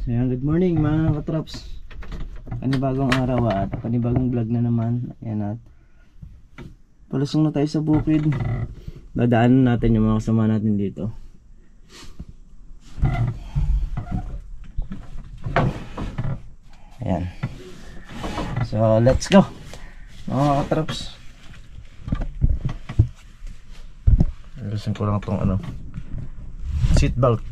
So yan, good morning mga katrops. Panibagong araw at panibagong vlog na naman. Ayan at palusong na tayo sa bukid. Dadaanan natin yung mga kasama natin dito. Ayan. So let's go mga katrops. Ayusin ko lang itong seat belt.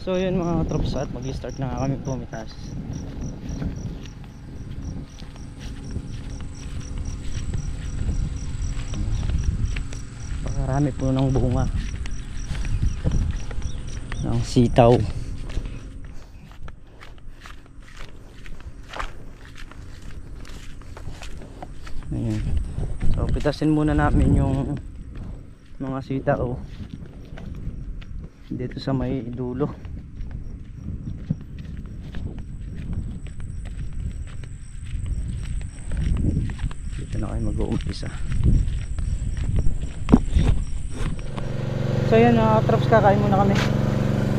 So yun mga troops, at mag-start na kami pumitas. Pakarami po ng bunga ng sitaw. Ayan. So pitasin muna namin yung mga sitaw dito sa may dulo. Na kayo mag-uumpisa. So yan mga traps, kakain muna kami.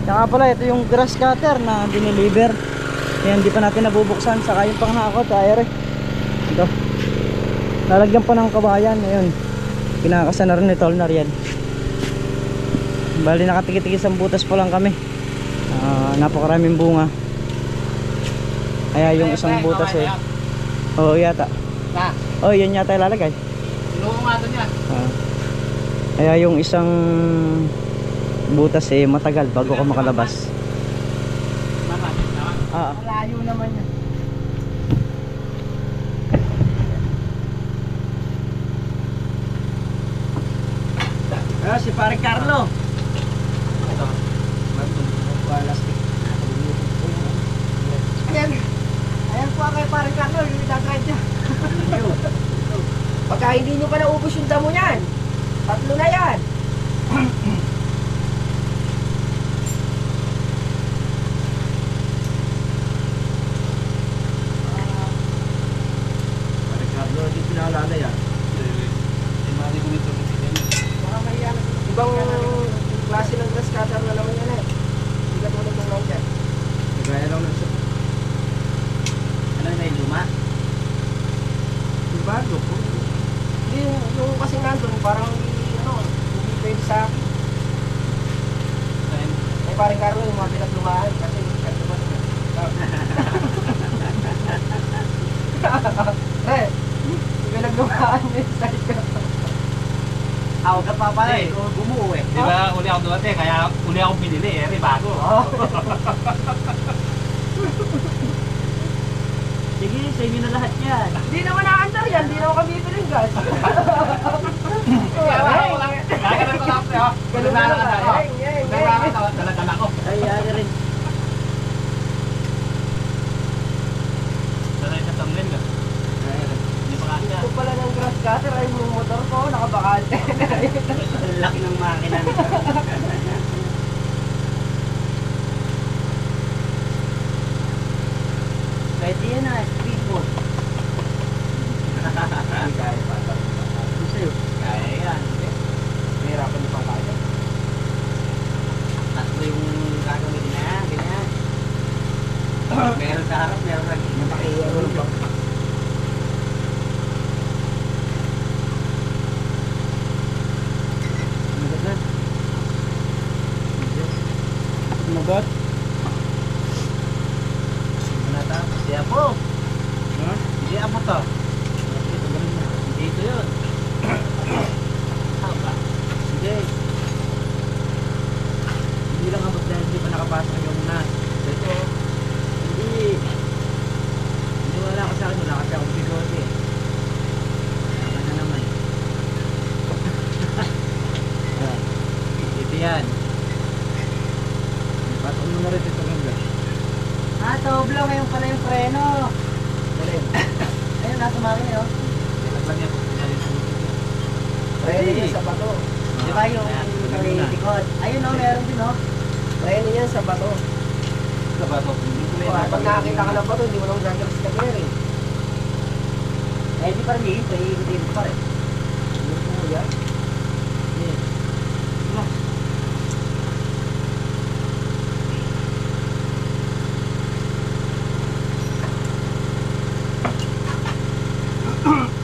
Saka pala ito yung grass cutter na dineliver. Yan, di pa natin nabubuksan. Saka yung panghakot ayre. Ito lalagyan pa ng kabayan. Ayun, kinakasan na rin ni Tol na riyan. Bali nakatikit-tikit ang butas pa lang kami. Napakaraming bunga. Kaya yung isang butas oo yata. Oh, yan yata ilalagay. Inuho nga doon yan. Kaya yung isang butas matagal bago ka makalabas. Malayo naman yan. Si Pare Carlo. Ito. Plastic. Ayan po kay Pare Carlo, yung itatry niya. Pagka hindi nyo pa naubos yung damo niyan, 3 na yan. Pare Carlo, di pinaalala yan. Ibang klase ng grass cutter na naman yan eh. Hindi ka tulad ng long dyan. Nagaya lang ng Ano na yung luma? bago po. Hindi, yung kasi nandun, parang hindi pwede sa akin. Eh, Pare Carlo, yung mga pinaglumaan kasi ganito ba ito? Eh, pinaglumaan yung side ko. Ako ka pa pala eh, bumuo eh. Di ba uli ako doon kaya uli ako binili bago. Sige, sa inyo na lahat yan. Hindi naman naandar yan, hindi naman kami piling gas. Kaya na talap tayo. Dala ko. Ay, ano rin. Dala yung katamlin ka. Hindi pa kasya. Ito pala ng grass cutter ay yung motor ko, nakabakante. Ang laki ng makina nito. Pwede yan speedboat. Kaya pa. Ano sa'yo? Kaya yan. Mahirapan mo pang kaya. Tatlo yung gagawin na, ganyan. Meron sa harap, meron sa gilid. Nakaiyan ba? Magat na. Magat? Natapos. Di ako. Hindi ako to. Dito yun. Hindi. Hindi lang abot dahil hindi pa nakapasok yung nas. Dito. Hindi. Hindi wala ka sa akin. Wala kasi akong bigote. Kaya na naman. Dito yan. Pasok mo na rin ito hanggang. Oblong, ngayon pala yung preno. Galing. Ayun, nasa makina yun. Lagyan ko. Preno yan sa bato. Di ba yung likod? Ayun o, meron din o. Preno yan sa bato. Sa bato. Pag nakakita ka ng bato, hindi mo lang gagalas ka rin. Eh di pa rin, paikot-ikot ko pa rin. Gusto mo yan?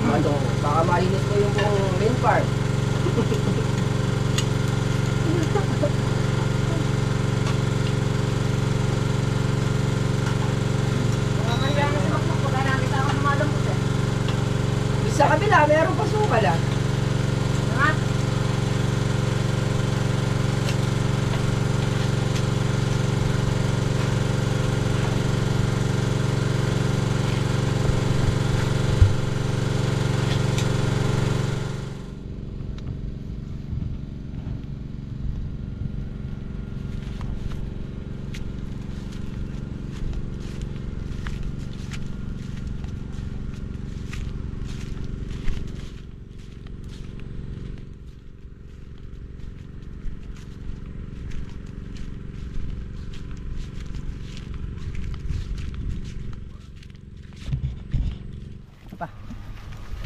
Ano, baka malinis mo yung buong main part. Sa kabila, meron pa sukal ah.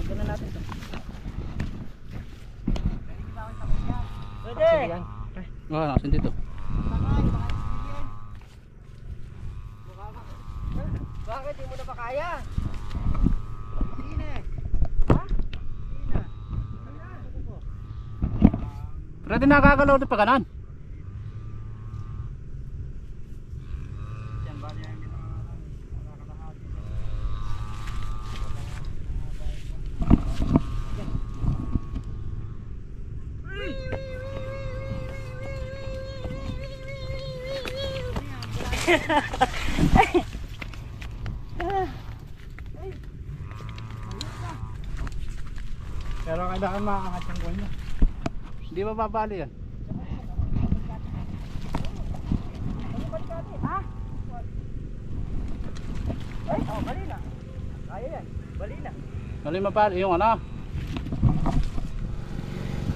Tignan na natin ito. Pwede! Sige yan. Oo, nakasin dito. Bakit? Di mo na ba kaya? Pwede nakakalaw din pa kanan. Pero kailangan makaangat yung buwan niya. Hindi mababali yan. Ay, oh, bali na. Kaya yan, bali na. Mali mabali yung ano.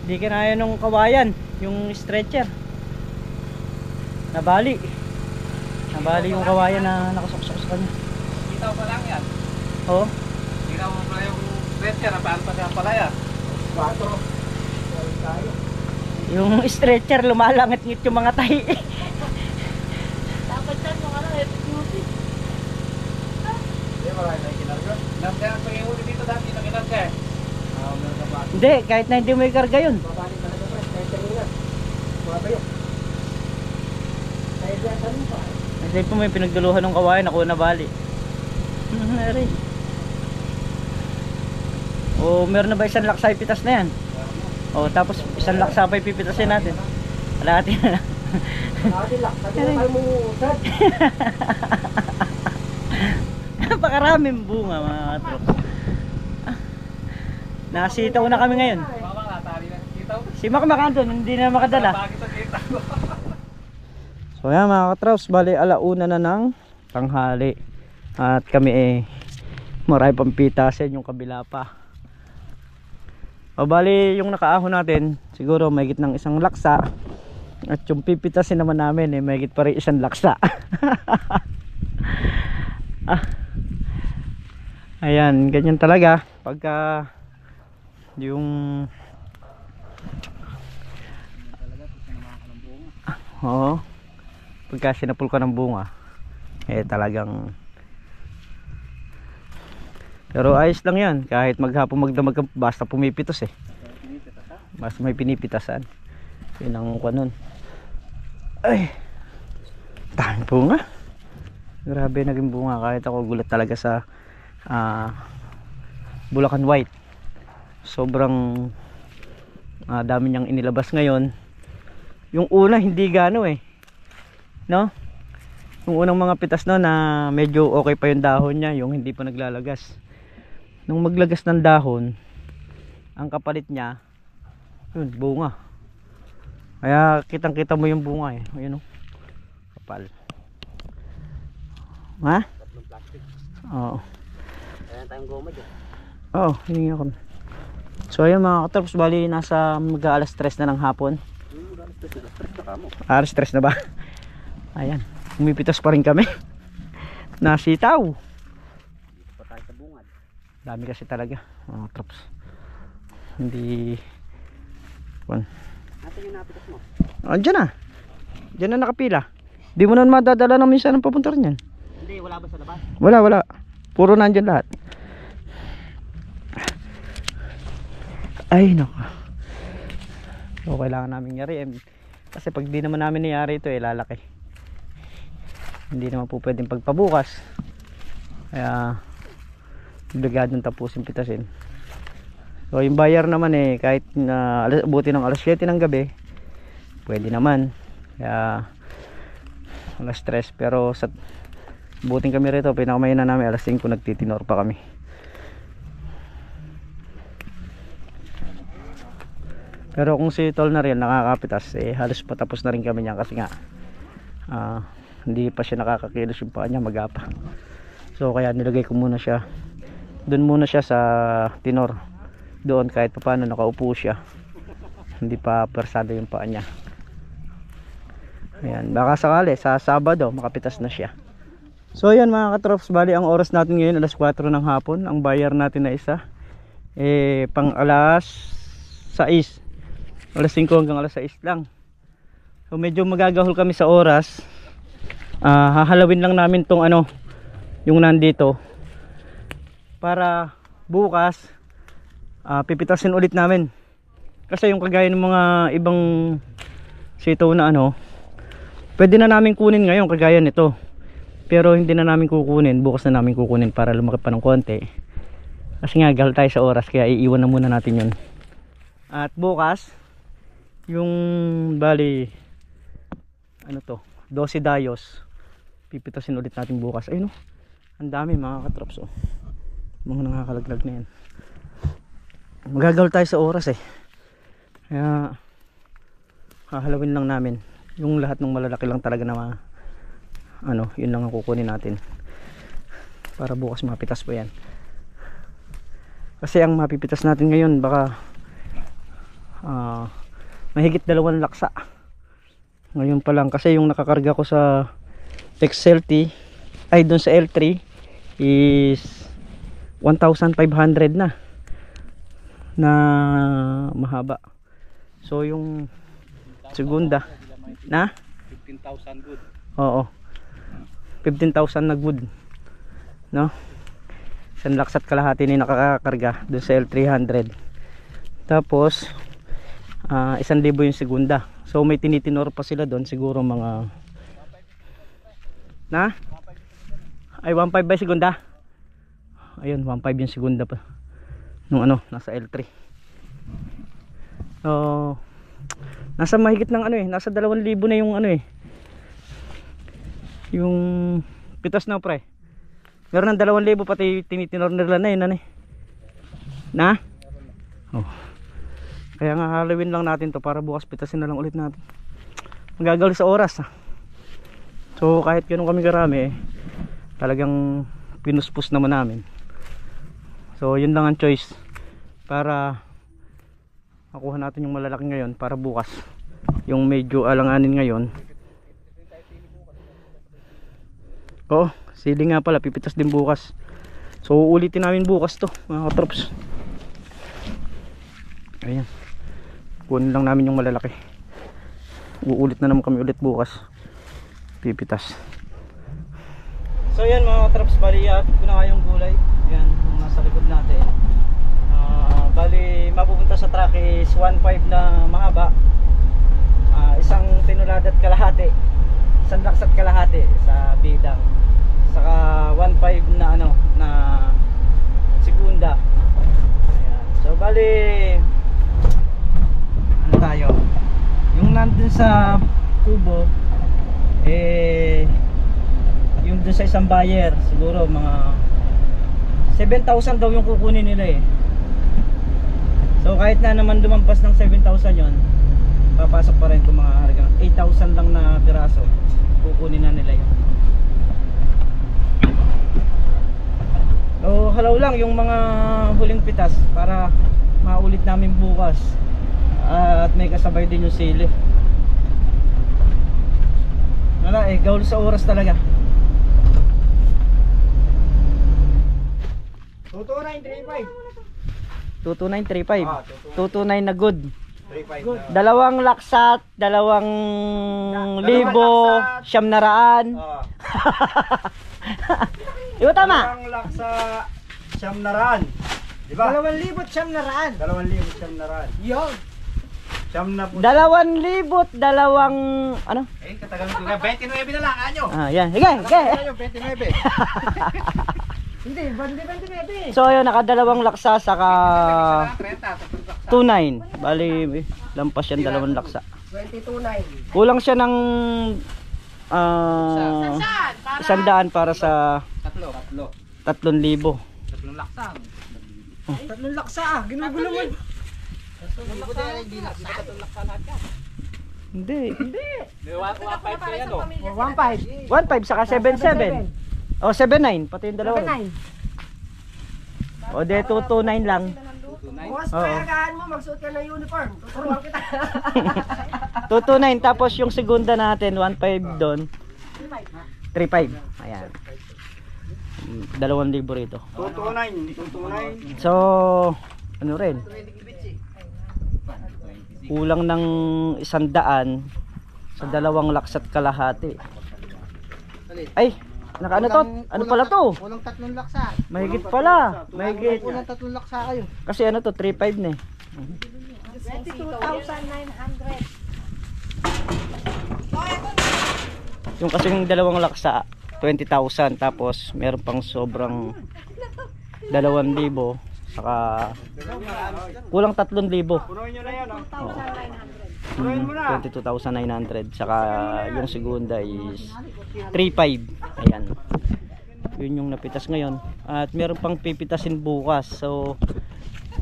Hindi kinaya nung kawayan, yung stretcher. Nabali. Nabali yung kawayan na nakasuksok sa kanya. Kita pa lang yan. Oo. Kita mo pa yung stretcher na paano pa siya palaya. 4. Tayo. Yung stretcher lumalangit-ngit yung mga tahi. Dapat yan mga ano, epic music. Hindi, marami na ikinarga. Nandiyan ang pag-iuli dito dati na kinarga eh. Meron ka ba? Hindi, kahit na hindi mo ikarga yun. Babalik talaga pa, kahit kanina. Mga bayo. Kahit yan sa lupa. Kasi po may pinagduluhan ng kawayan, ako nabali. Nari. O meron na ba isang laksa ipitas na yan? O tapos isang laksa pa ipipitasin natin. Alati na lang. Nakati lang, sabi na tayo mumuusad. Napakaraming bunga mga katrop. Nakasitaw na kami ngayon. Baka natali na kita ko. Si Mac Macandon hindi na makadala. Bakit ang kita ko? So yan mga katraps, bali alauna na ng tanghali. At kami marami pang pitasin yung kabila pa. O bali yung nakaahon natin, siguro mahigit ng isang laksa. At yung pipitasin naman namin mahigit pa rin isang laksa. Ayan, ganyan talaga pagka yung oo, pagka sinapul ka ng bunga talagang, pero ayos lang yan kahit maghapon magdamag ka, basta pumipitos basta may pinipitasan. Yun ang kanon. Ay, dami bunga, grabe naging bunga. Kahit ako gulat talaga sa Bulacan White. Sobrang dami niyang inilabas ngayon. Yung una hindi gano no? Yung unang mga pitas no na medyo okay pa yung dahon niya, yung hindi pa naglalagas. Nung maglagas ng dahon, ang kapalit niya yun, bunga. Kaya kitang kita mo yung bunga ayun kapal. Ha? Oo. Ayan tayong goma dyan. Oo, hiningi ako. So ayun mga katrops, bali nasa mag-aalas 3 na ng hapon. Alas 3 na ba? Ayan, umipitas pa rin kami. Nasitaw. Pa tayo sa bungad. Dami kasi talaga mga katrops. Hindi Ate yung napitas mo. Andiyan na. Diyan na nakapila. Di mo na madadala ng minsan ng papunta rin yan. Hindi, wala ba sa labas? Wala. Puro nandyan lahat. Ay nako. So kailangan namin yari kasi pag di naman namin niyari ito lalaki. Hindi naman po pwedeng pagpabukas. Kaya obligadong tapusin pitasin. So yung buyer naman kahit na abuti ng alas 7 ng gabi pwede naman. Kaya alas 3 pero sa buting kami rito pinakamaya na namin alas 5 nagtitinor pa kami. Pero kung si Tol na rin nakakapitas halos patapos na rin kami niyan kasi nga hindi pa siya nakakakilos yung paa niya magapa. So kaya nilagay ko muna siya doon muna siya sa tinor doon kahit paano nakaupo siya, hindi pa persado yung paa niya. Ayan, baka sakali sa Sabado makapitas na siya. So ayan mga katrops, bali ang oras natin ngayon alas 4 ng hapon. Ang buyer natin na isa pang alas 6, alas 5 hanggang alas 6 lang. So medyo magagahol kami sa oras. Hahalawin lang namin tong yung nandito para bukas pipitasin ulit namin. Kasi yung kagaya ng mga ibang sitaw na pwede na namin kunin ngayon kagaya nito. Pero hindi na namin kukunin, bukas na namin kukunin para lumaki pa ng konti. Kasi nga gahal tayo sa oras kaya iiwan na muna natin yun. At bukas yung bali 12 dayos pipitasin ulit natin bukas. Ayun ang dami mga katrops mga nakakalaglag na yan. Magagawal tayo sa oras kaya hahalawin lang namin yung lahat ng malalaki lang talaga na yun lang ang kukunin natin para bukas mapitas po yan. Kasi ang mapipitas natin ngayon baka mahigit 2 laksa ngayon pa lang kasi yung nakakarga ko sa XLT ay doon sa L3 is 1,500 na mahaba. So yung segunda na 15,000 good. Oo, 15,000 na good, no? 1 laksat kalahati ni nakakakarga doon sa L300. Tapos 1,000 yung segunda. So may tinitinor pa sila doon siguro mga ay 1.5 by segunda. Ayun 1.5 yung segunda pa nung nasa L3. So nasa mahigit ng nasa 2,000 na yung yung pitas na pre. Meron ng 2,000 pati tinitinor nila na yun kaya nga halawin lang natin to para bukas pitasin na lang ulit natin. Magagal sa oras so kahit ganun kami karami talagang pinuspus naman namin. So yun lang ang choice para makuha natin yung malalaki ngayon para bukas yung medyo alanganin ngayon. Sili nga pala pipitas din bukas. So uulitin namin bukas to mga katrops. Ayan, kunin lang namin yung malalaki. Uulit na naman kami ulit bukas pipitas. So yan mga katrops, bali ko na nga yung gulay. Yan yung nasa likod natin. Bali mapupunta sa truck is 1.5 na mahaba, isang tinulad at kalahati, 1 laksat kalahati sa bidang, saka 1.5 na na segunda. Ayan. So bali tayo yung nandun sa kubo yung dun sa isang buyer siguro mga 7,000 daw yung kukunin nila so kahit na naman lumampas ng 7,000 yon papasok pa rin kung mga halagang 8,000 lang na piraso kukunin na nila yun. So halaw lang yung mga huling pitas para maulit namin bukas. At may kasabay din yung sili. Wala eh, gaul sa oras talaga. 22935. 22935. Ah, 229 na good. 35 na. Dalawang laksat, 2,000 siyam na raan. Ah. Iba tama? Ang laksa siyam na raan. Di ba? 2,000 siyam na raan. 2,000 siyam na raan. Yun. Siyam na po. 2,000 dalawang ano? Eh, katagal ko nga. 29 na lang, anyo. Ah, yan. Sige, sige. Ano, 29. Hindi, bandi. So ayun, nakadalawang laksa saka 30. 29. Bali, lampas yan dalawang laksa. 22.9. Kulang siya ng 100 para sa Tatlo. 3,000. Tatlong laksang. Tatlong laksa ah, ginugulo mo. Hindi tatlong laksa lahat yan. Hindi. May 1.5 kaya no? 1.5. 1,500 saka 7,700. O 7,900 pati yung dalawa. O de 229 lang. Bukas Oo. payagaan mo, magsuot ka ng uniform. Tuturuan kita. 229 tapos yung segunda natin 1,500 doon. 3,500. Ayan. 2,000 rito. 229. So, ano rin? Kulang ng 100 sa dalawang laksat kalahati. Ay, nakaano to? Ano pala to? Walang tatlong laksa. Mahigit pala. Mahigit. Walang tatlong laksa kayo. Kasi ano to, 3,500 na eh. 22,900. Yung kasing dalawang laksa, 20,000. Tapos meron pang sobrang 2,000. Saka kulang 3,000. Punuin nyo na yan oh. 22,900. Saka yung segunda is 3,500. Ayan. Yun yung napitas ngayon. At meron pang pipitasin bukas. So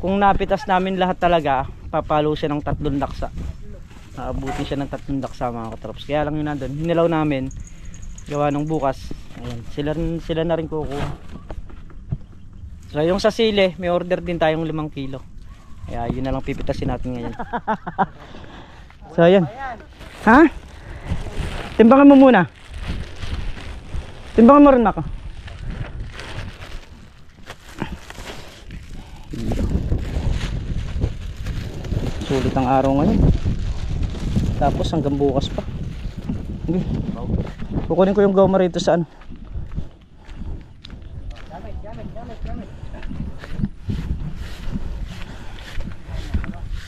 kung napitas namin lahat talaga, papalo siya ng 3 laksa. Abutin siya ng 3 laksa mga katrops. Kaya lang yun nandun. Hinilaw namin. Gawa nung bukas. Ayan. Sila na rin kukuha. So yung sa sili, may order din tayong 5 kilo. Kaya yun na lang pipitasin natin ngayon. So ayan. Ha? Timbangan mo muna. Timbangan mo rin ako. Sulit ang araw ngayon. Tapos hanggang bukas pa. Okay. Kukunin ko yung goma rito sa ano.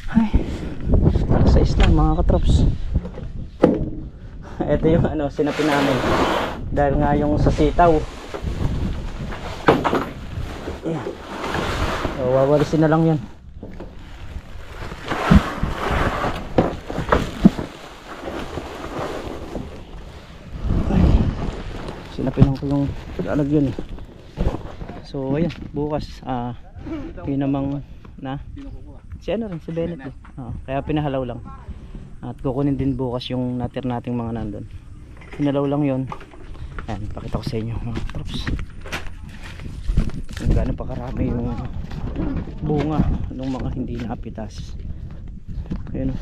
Ay, sa isla mga katrops. Ito yung ano, sinapin namin. Dahil nga yung sa sitaw. Ayan. So, wawalisin na lang yan. Ay, sinapinan ko yung lalagyan eh. So ayan, bukas yun namang na si ano rin, si Bennett eh. Kaya pinahalaw lang. At kukunin din bukas yung natir nating mga nandun. Pinalaw lang yun. Ayan, pakita ko sa inyo mga props. Kung gaano pa karami yung bunga ng mga hindi naapitas. Ayan.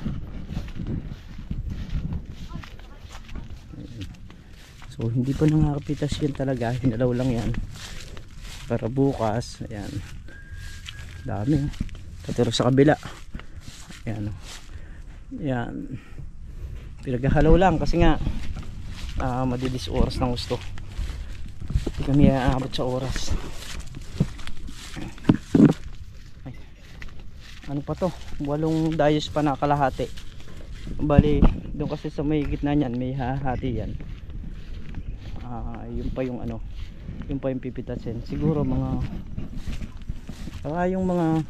So hindi pa nakakapitas yan talaga. Pinalaw lang yan. Para bukas. Ayan. Dami. Patiro sa kabila. Ayan. Ayan. Pinaghahalaw lang kasi nga madilis oras ng gusto. Hindi kami aabot sa oras. Ay. Ano pa to? 8 dayos pa na kalahati. Bali doon kasi sa may gitna niyan may hahati yan. Yun pa yung ano, yun pa yung pipitasin. Siguro mga yung mga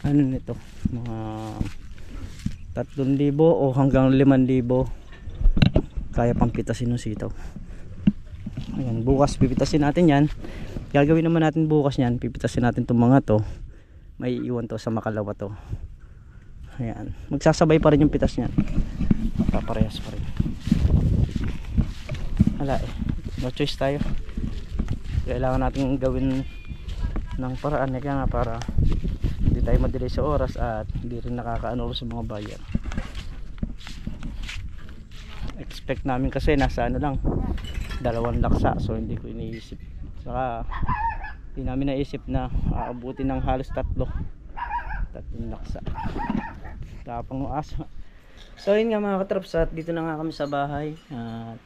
ano nito, mga 3,000 o hanggang 5,000 kaya pang pitasin ng sitaw. Ayan, bukas pipitasin natin yan. Gagawin naman natin bukas yan, pipitasin natin itong mga to. May iwan to sa makalawa to. Ayan, magsasabay pa rin yung pitas niyan. Paparehas pa rin. Wala eh, no choice tayo. Kailangan natin gawin ng paraan kaya nga para hindi tayo madali sa oras at hindi rin nakakaano sa mga buyer. Expect namin kasi nasa ano lang 2 laksa, so hindi ko iniisip, saka hindi namin naisip na aabutin ng halos 3 laksa. Tapang aso. So yun nga mga katrops, at dito na nga kami sa bahay. At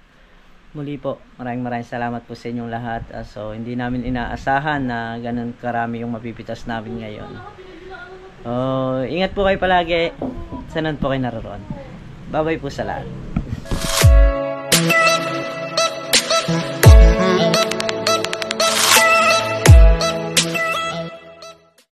muli po, maraming salamat po sa inyong lahat. So hindi namin inaasahan na ganun karami yung mapipitas namin ngayon. Ingat po kayo palagi. Saan po kayo naroon. Bye bye po sa lahat.